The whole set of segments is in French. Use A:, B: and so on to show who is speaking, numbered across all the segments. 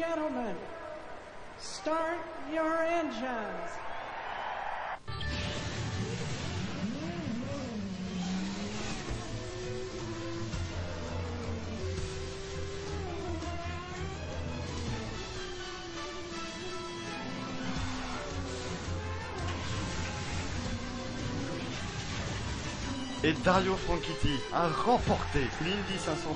A: gentlemen, start your engines.
B: Et Dario Franchitti a remporté l'Indy 500.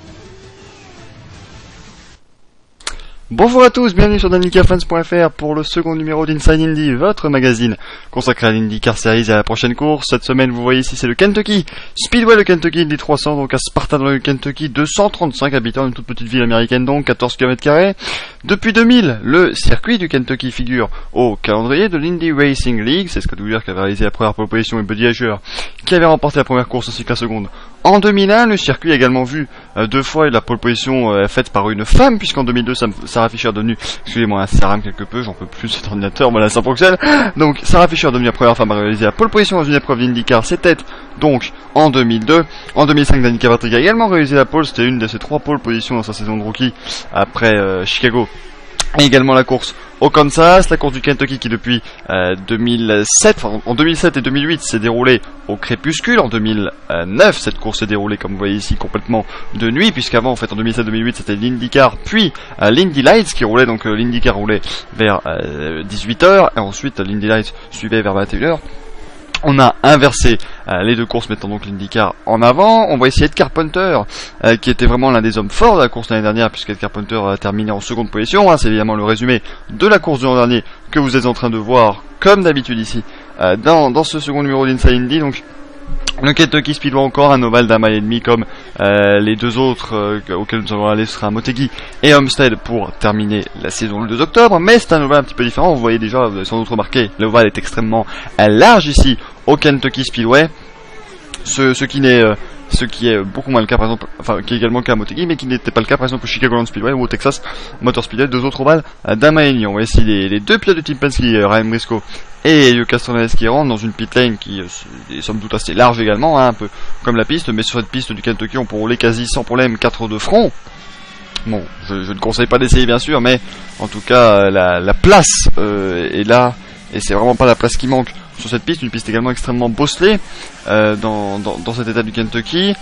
B: Bonjour à tous, bienvenue sur DanicaFans.fr pour le second numéro d'Inside Indy, votre magazine consacré à l'IndyCar Series et à la prochaine course. Cette semaine, vous voyez ici, c'est le Kentucky Speedway, le Kentucky Indy 300, donc à Sparta dans le Kentucky, 235 habitants, une toute petite ville américaine donc, 14 km². Depuis 2000, le circuit du Kentucky figure au calendrier de l'Indy Racing League. C'est Scott Wheeler qui avait réalisé la première pole position et Buddy Hager qui avait remporté la première course ainsi que la seconde. En 2001, le circuit a également vu deux fois la pole position faite par une femme, puisqu'en 2002, Sarah Fisher est devenue, excusez-moi, ça rame quelque peu, j'en peux plus cet ordinateur, voilà, ça fonctionne. Donc, Sarah Fisher est devenue la première femme à réaliser la pole position dans une épreuve d'IndyCar, c'était donc en 2002. En 2005, Danica Patrick a également réalisé la pole, c'était une de ses 3 pole positions dans sa saison de rookie après Chicago. Et également la course au Kansas, la course du Kentucky qui depuis 2007, enfin en 2007 et 2008 s'est déroulée au crépuscule. En 2009, cette course s'est déroulée, comme vous voyez ici, complètement de nuit, puisqu'avant, en fait, en 2007-2008, c'était l'IndyCar, puis l'Indy Lights qui roulait, donc l'IndyCar roulait vers 18h, et ensuite l'Indy Lights suivait vers 21h. On a inversé les deux courses, mettant donc l'IndyCar en avant. On voit ici Ed Carpenter, qui était vraiment l'un des hommes forts de la course l'année dernière, puisqu'Ed Carpenter a terminé en seconde position. C'est évidemment le résumé de la course de l'an dernier que vous êtes en train de voir, comme d'habitude ici, dans ce second numéro d'Inside Indy. Donc, le Kentucky Speedway encore, un ovale d'1,5 miles comme les deux autres auxquels nous allons aller, ce sera Motegi et Homestead pour terminer la saison le 2 octobre, mais c'est un ovale un petit peu différent. Vous voyez déjà, vous avez sans doute remarqué, l'ovale est extrêmement large ici au Kentucky Speedway, ce qui est beaucoup moins le cas par exemple, enfin qui est également le cas à Motegi, mais qui n'était pas le cas par exemple au Chicagoland Speedway ou au Texas Motor Speedway, deux autres ovales d'1,5 miles. On voit ici les deux pilotes de Team Penske, Ryan Briscoe et Elio Castroneves qui rentrent dans une pit lane qui est somme toute assez large également, un peu comme la piste, mais sur cette piste du Kentucky on peut rouler quasi sans problème 4 de front. Bon, je ne conseille pas d'essayer bien sûr, mais en tout cas la place est là, et c'est vraiment pas la place qui manque sur cette piste, une piste également extrêmement bosselée dans cet état du Kentucky.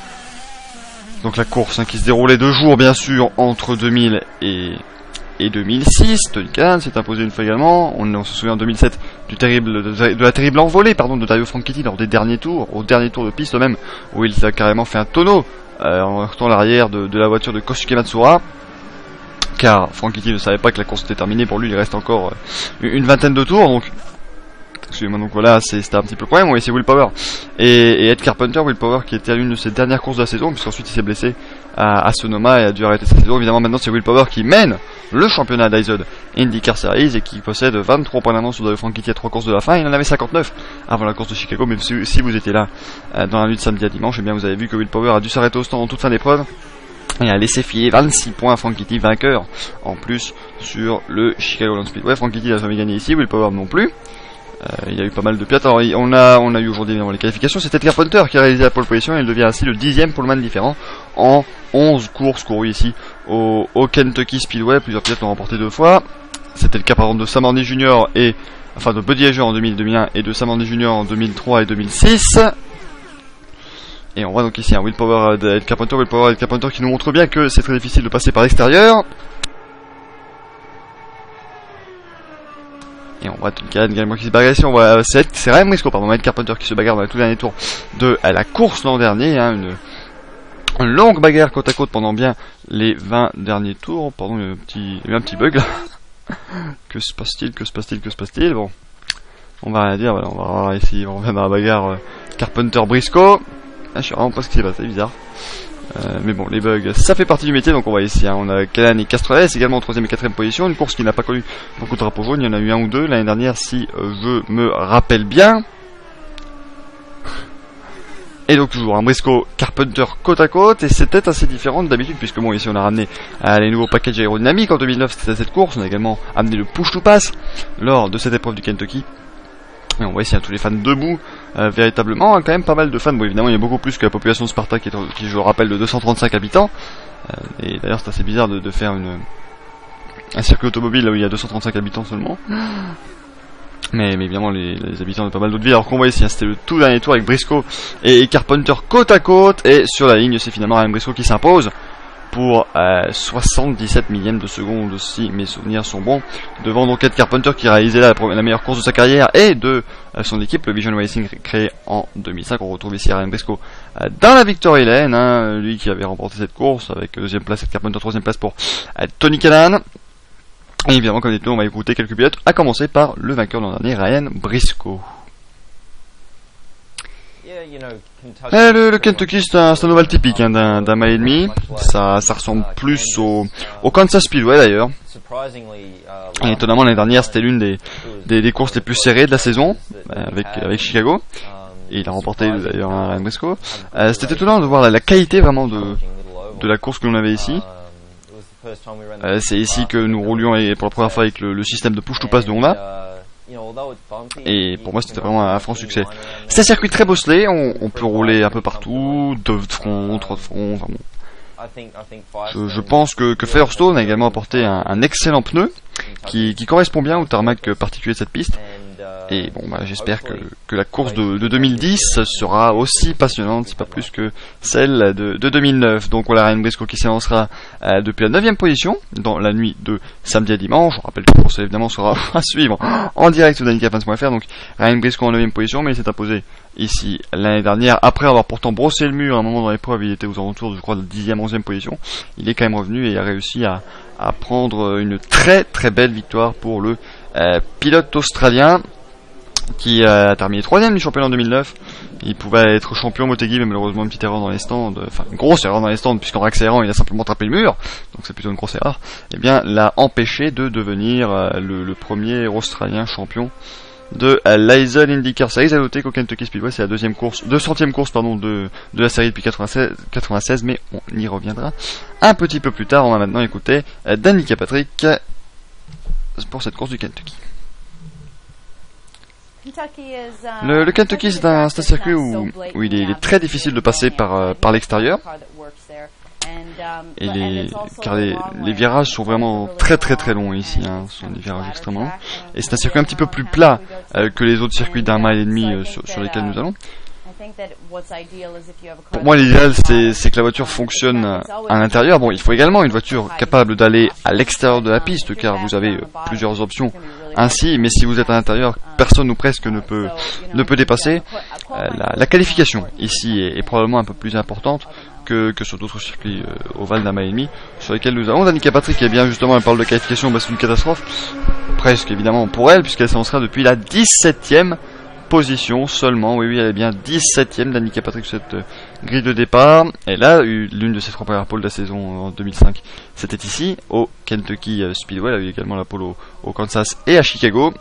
B: Donc la course qui se déroulait 2 jours bien sûr entre 2000 et 2006, Tony Kanaan s'est imposé une fois également. On se souvient en 2007 de la terrible envolée de Dario Franchitti lors des derniers tours, au dernier tour de piste même, où il a carrément fait un tonneau en heurtant l'arrière de la voiture de Kosuke Matsura, car Franchitti ne savait pas que la course était terminée. Pour lui il reste encore une vingtaine de tours, donc excusez-moi, donc voilà, c'était un petit peu le problème. On va essayer Will Power et Ed Carpenter. Will Power qui était à l'une de ses dernières courses de la saison, puisqu'ensuite il s'est blessé à Sonoma et a dû arrêter sa saison. Évidemment maintenant c'est Will Power qui mène le championnat d'IZOD IndyCar Series et qui possède 23 points d'avance sur Dario Franchitti à 3 courses de la fin. Il en avait 59 avant la course de Chicago, mais si vous étiez là dans la nuit de samedi à dimanche, eh bien vous avez vu que Will Power a dû s'arrêter au stand en toute fin d'épreuve et a laissé filer 26 points à Franchitti, vainqueur en plus sur le Chicagoland Speedway. Franchitti n'a jamais gagné ici, Will Power non plus. Il y a eu pas mal de pilotes. Alors on a eu aujourd'hui évidemment les qualifications. C'était Ed Carpenter qui a réalisé la pole position et il devient ainsi le 10e poleman différent en 11 courses courues ici au Kentucky Speedway. Plusieurs pilotes l'ont remporté 2 fois. C'était le cas par exemple de Sam Horny Jr. de Buddy Hager en 2001 et de Sam Horny Jr. en 2003 et 2006. Et on voit donc ici un Will Power d'Ed Carpenter, Will Power d'Ed Carpenter qui nous montre bien que c'est très difficile de passer par l'extérieur. Et on voit Tony Kanaan également qui se bagarre ici. On voit c'est Ryan Briscoe, Ed Carpenter qui se bagarre dans le tout dernier tour de la course l'an dernier, une longue bagarre côte à côte pendant bien les 20 derniers tours. Pardon, il y a eu un petit bug là. Que se passe-t-il? Bon, on va rien dire, voilà, on va voir ici, on revient dans la bagarre Carpenter-Briscoe. Je sais vraiment pas ce qui s'est passé, bizarre. Mais bon, les bugs, ça fait partie du métier, donc on voit ici, on a Kanaan et Castroneves également en 3ème et 4ème position, une course qui n'a pas connu beaucoup de drapeaux jaunes, il y en a eu 1 ou 2 l'année dernière si je me rappelle bien. Et donc toujours un Briscoe Carpenter côte à côte, et c'était assez différent d'habitude, puisque bon, ici on a ramené les nouveaux packages aérodynamiques. En 2009 c'était cette course, on a également amené le push to pass lors de cette épreuve du Kentucky. Et on voit ici tous les fans debout, véritablement, quand même pas mal de fans. Bon, évidemment, il y a beaucoup plus que la population de Sparta qui, je le rappelle, de 235 habitants. Et d'ailleurs, c'est assez bizarre de faire un circuit automobile là où il y a 235 habitants seulement. Mais évidemment les habitants de pas mal d'autres villes. Alors qu'on voit ici, hein, c'était le tout dernier tour avec Briscoe et Carpenter côte à côte. Et sur la ligne, c'est finalement Ryan Briscoe qui s'impose pour 77 millièmes de seconde, si mes souvenirs sont bons, devant donc Ed Carpenter qui réalisait la meilleure course de sa carrière et de son équipe, le Vision Racing, créé en 2005. On retrouve ici Ryan Briscoe dans la Victory Lane, hein, lui qui avait remporté cette course avec deuxième place Ed Carpenter, troisième place pour Tony Kanaan. Et évidemment, comme dit, on va écouter quelques pilotes, à commencer par le vainqueur de l'an dernier, Ryan Briscoe. Le Kentucky, c'est un oval typique, hein, d'un mile et demi. Ça ressemble plus au Kansas Speedway d'ailleurs. Et étonnamment, l'année dernière, c'était l'une des courses les plus serrées de la saison, avec Chicago. Et il a remporté d'ailleurs un Ryan Briscoe. C'était étonnant de voir la qualité vraiment de la course que l'on avait ici. C'est ici que nous roulions pour la première fois avec le système de push-to-pass de Honda. Et pour moi c'était vraiment un franc succès. C'est un circuit très bosselé, on peut rouler un peu partout, 2 de front, 3 de front, enfin bon. Je pense que Firestone a également apporté un excellent pneu qui correspond bien au tarmac particulier de cette piste. Et bon, j'espère que la course de 2010 sera aussi passionnante, si pas plus que celle de 2009. Donc voilà, Ryan Briscoe qui s'élancera depuis la 9e position dans la nuit de samedi à dimanche. On rappelle que la course évidemment sera à suivre en direct sur danicafans.fr. Donc Ryan Briscoe en 9e position, mais il s'est imposé ici l'année dernière après avoir pourtant brossé le mur à un moment dans l'épreuve. Il était aux alentours de, je crois, de 10e, 11e position. Il est quand même revenu et a réussi à prendre une très très belle victoire pour le pilote australien qui a terminé 3ème du championnat en 2009. Il pouvait être champion Motegi, mais malheureusement une petite erreur dans les stands, enfin une grosse erreur dans les stands, puisqu'en accélérant il a simplement tapé le mur, donc c'est plutôt une grosse erreur, et bien l'a empêché de devenir le premier australien champion de l'Eisel IndyCar Series. À noter qu'au Kentucky Speedway c'est la 200e course de la série depuis 96, mais on y reviendra un petit peu plus tard. On va maintenant écouter Danica Patrick pour cette course du Kentucky. Le Kentucky c'est un circuit où il est très difficile de passer par l'extérieur, et car les virages sont vraiment très très très longs ici, hein, ce sont des virages extrêmement longs, et c'est un circuit un petit peu plus plat que les autres circuits d'un mile et demi sur lesquels nous allons. Pour moi, l'idéal, c'est que la voiture fonctionne à l'intérieur. Bon, il faut également une voiture capable d'aller à l'extérieur de la piste, car vous avez plusieurs options ainsi. Mais si vous êtes à l'intérieur, personne ou presque ne peut dépasser. La qualification ici est probablement un peu plus importante que sur d'autres circuits ovales d'un mile et demi sur lesquels nous avons. Danica Patrick, eh bien justement, elle parle de qualification, c'est une catastrophe. Presque évidemment pour elle, puisqu'elle s'élancera depuis la 17e position seulement. Oui, elle est bien 17ème, Danica Patrick, sur cette grille de départ. Elle a eu l'une de ses 3 premières poles de la saison en 2005. C'était ici, au Kentucky Speedway. Elle a eu également la pole au Kansas et à Chicago.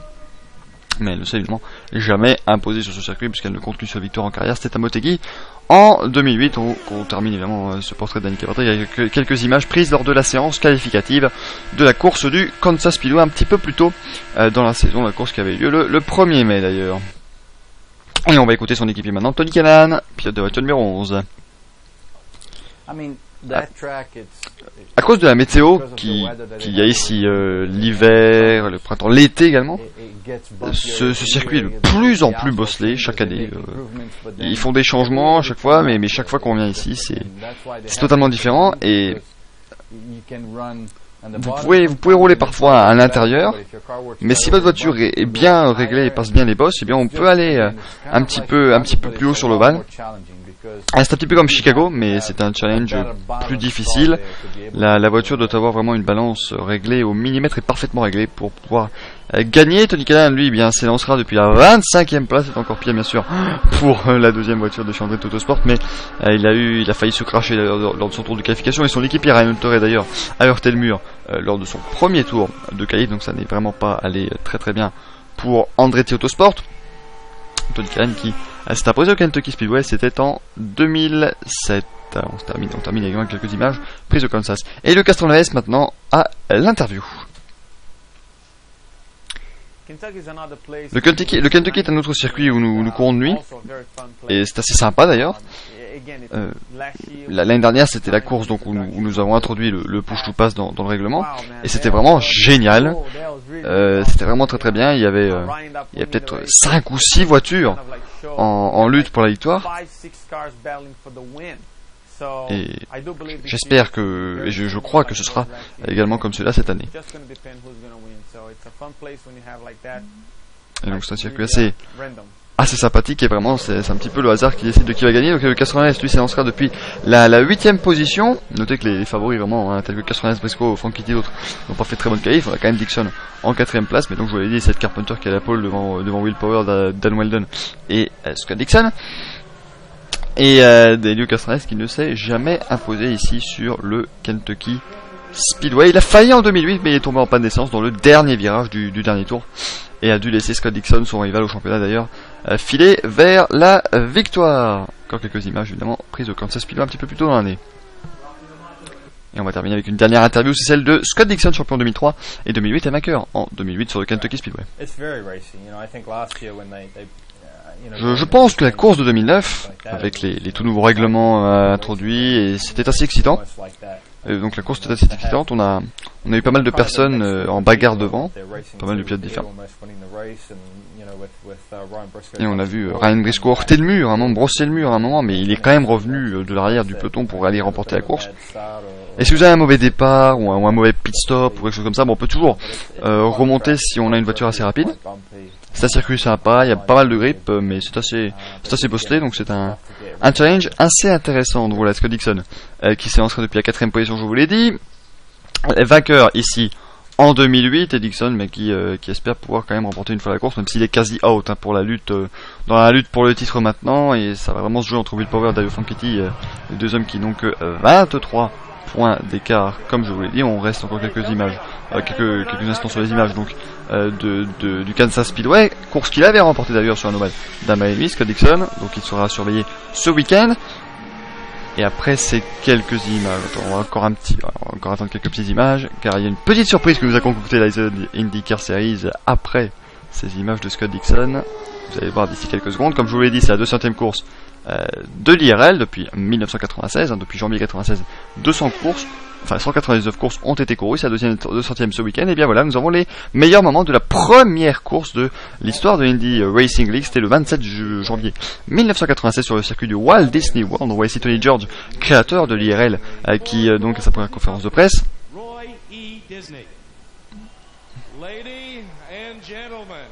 B: Mais elle ne s'est évidemment jamais imposée sur ce circuit, puisqu'elle ne compte qu'une seule victoire en carrière. C'était à Motegi en 2008. On termine évidemment ce portrait de Danica Patrick avec quelques images prises lors de la séance qualificative de la course du Kansas Speedway, un petit peu plus tôt dans la saison, la course qui avait lieu le 1er mai d'ailleurs. Et on va écouter son équipier maintenant, Tony Kanaan, pilote de voiture numéro 11. À cause de la météo qu'il y a ici, l'hiver, le printemps, l'été également, ce circuit est de plus en plus bosselé chaque année. Ils font des changements à chaque fois, mais chaque fois qu'on vient ici, c'est totalement différent. Et vous pouvez rouler parfois à l'intérieur, mais si votre voiture est bien réglée et passe bien les bosses, eh bien on peut aller un petit peu plus haut sur l'ovale. C'est un petit peu comme Chicago, mais c'est un challenge plus difficile. La voiture doit avoir vraiment une balance réglée au millimètre et parfaitement réglée pour pouvoir gagner. Tony Kanaan, lui, eh bien s'élancera depuis la 25e place, c'est encore pire bien sûr pour la deuxième voiture de chez Andretti Autosport, mais il a failli se cracher lors de son tour de qualification, et son équipier Ryan Hunter d'ailleurs a heurté le mur lors de son premier tour de qualif, donc ça n'est vraiment pas allé très très bien pour Andretti Autosport. Tony Kanaan qui s'est imposé au Kentucky Speedway, c'était en 2007. On termine également avec quelques images prises au Kansas. Et le Castroneves maintenant à l'interview. Le Kentucky est un autre circuit où nous courons de nuit, et c'est assez sympa d'ailleurs. L'année dernière, c'était la course donc où nous avons introduit le push to pass dans le règlement, et c'était vraiment génial. C'était vraiment très très bien. Il y avait peut-être 5 ou 6 voitures en lutte pour la victoire. Et j'espère que, et je crois que ce sera également comme cela cette année. Et donc c'est un circuit assez sympathique, et vraiment c'est un petit peu le hasard qui décide de qui va gagner. Donc le 90 lui s'élancera depuis la 8ème position. Notez que les favoris vraiment, tels que 90 Briscoe, Frankie T, d'autres n'ont pas fait très bonne qualif. On a quand même Dixon en 4ème place, mais donc je vous l'ai dit, c'est Carpenter qui est à la pole devant Will Power, Dan Weldon et Scott Dixon. Et Delio Castroneves qui ne s'est jamais imposé ici sur le Kentucky Speedway. Il a failli en 2008, mais il est tombé en panne d'essence dans le dernier virage du dernier tour et a dû laisser Scott Dixon, son rival au championnat d'ailleurs, filer vers la victoire. Encore quelques images évidemment prises au Kansas Speedway un petit peu plus tôt dans l'année. Et on va terminer avec une dernière interview, c'est celle de Scott Dixon, champion 2003 et 2008 et vainqueur en 2008 sur le Kentucky Speedway. Je pense que la course de 2009, avec les tout nouveaux règlements introduits, et c'était assez excitant. Et donc la course était assez excitante. On a eu pas mal de personnes en bagarre devant, pas mal de pilotes différents. Et on a vu Ryan Briscoe heurter le mur, brosser le mur à un moment, mais il est quand même revenu de l'arrière du peloton pour aller remporter la course. Et si vous avez un mauvais départ ou un mauvais pit stop ou quelque chose comme ça, on peut toujours remonter si on a une voiture assez rapide. C'est un circuit sympa, il y a pas mal de grip, mais c'est assez bosselé, donc c'est un challenge assez intéressant. Donc voilà, Scott Dixon qui s'est lancé depuis la 4ème position, je vous l'ai dit. Vainqueur ici en 2008, et Dixon mais qui espère pouvoir quand même remporter une fois la course, même s'il est quasi out pour la lutte, dans la lutte pour le titre maintenant, et ça va vraiment se jouer entre Will Power et Dario Franchitti, les deux hommes qui n'ont que 23 points d'écart, comme je vous l'ai dit. On reste encore quelques images, quelques instants sur les images donc du Kansas Speedway, course qu'il avait remporté d'ailleurs sur un ovale d'un Miami, Scott Dixon, donc il sera surveillé ce week-end. Et après ces quelques images, on va encore attendre quelques petites images, car il y a une petite surprise que nous a concocté la IndyCar Series après ces images de Scott Dixon. Vous allez voir d'ici quelques secondes. Comme je vous l'ai dit, c'est la 200e course de l'IRL depuis 1996, depuis janvier 96, 200 courses, enfin 199 courses ont été courues, c'est la 200e ce week-end. Et bien voilà, nous avons les meilleurs moments de la première course de l'histoire de l'Indy Racing League. C'était le 27 janvier 1996 sur le circuit du Walt Disney World. On voit ici Tony George, créateur de l'IRL, qui donc à sa première conférence de presse.
C: Roy E. Disney. Ladies and gentlemen,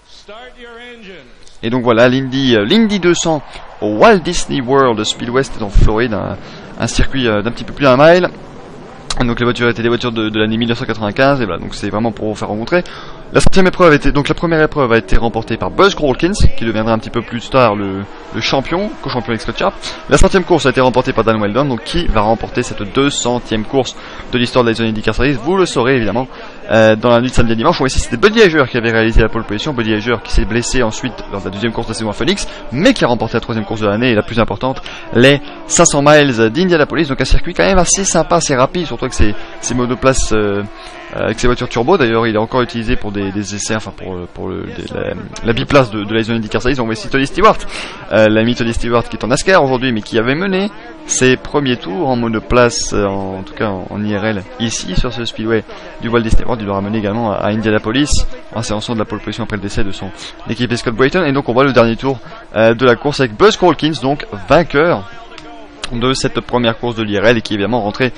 C: start your engines.
B: Et donc voilà, l'Indy 200 au Walt Disney World Speedway, c'était en Floride, un circuit d'un petit peu plus d'un mile. Donc les voitures étaient des voitures de l'année 1995, et voilà, donc c'est vraiment pour vous faire rencontrer. La la première épreuve a été remportée par Buzz Hawkins, qui deviendra un petit peu plus tard le champion, co-champion avec Scott Sharp. La 100e course a été remportée par Dan Weldon, donc qui va remporter cette 200e course de l'histoire de la Zone IndyCar Series, vous le saurez évidemment dans la nuit de samedi à dimanche. Ici c'était Buddy Hager qui avait réalisé la pole position, Buddy Hager qui s'est blessé ensuite lors de la 2e course de la saison à Phoenix, mais qui a remporté la 3e course de l'année et la plus importante, les 500 miles d'Indianapolis, donc un circuit quand même assez sympa, assez rapide, surtout avec ses monoplaces avec ses voitures turbo. D'ailleurs il est encore utilisé pour des essais, enfin pour la biplace de la Zone IndyCar Series. On voit ici Tony Stewart, l'ami Tony Stewart qui est en NASCAR aujourd'hui, mais qui avait mené ses premiers tours en monoplace, en tout cas en IRL ici sur ce speedway du Walt Disney World. Il l'aura mené également à Indianapolis en s'élançant de la pole position après le décès de son équipe Scott Brayton. Et donc on voit le dernier tour de la course avec Buzz Hawkins, donc vainqueur de cette première course de l'IRL, et qui est évidemment rentré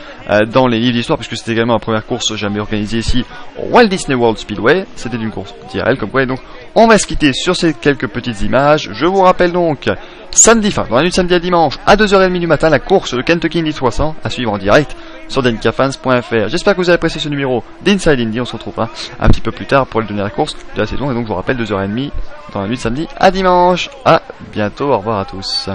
B: dans les livres d'histoire, puisque c'était également la première course jamais organisée ici au Walt Disney World Speedway. C'était une course d'IRL comme quoi. Et donc on va se quitter sur ces quelques petites images. Je vous rappelle donc dans la nuit de samedi à dimanche à 2h30 du matin, la course de Kentucky Indy 300 à suivre en direct sur DNKFans.fr. J'espère que vous avez apprécié ce numéro d'Inside Indy. On se retrouvera un petit peu plus tard pour la dernière course de la saison, et donc je vous rappelle 2h30 dans la nuit de samedi à dimanche. À bientôt, au revoir à tous.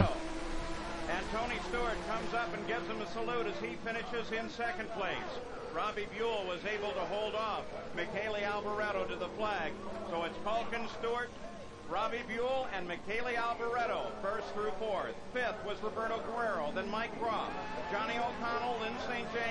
C: Robbie Buell was able to hold off Michele Alboreto to the flag. So it's Culkin Stewart, Robbie Buell, and Michele Alboreto first through fourth. Fifth was Roberto Guerrero, then Mike Roth, Johnny O'Connell, Lynn St. James.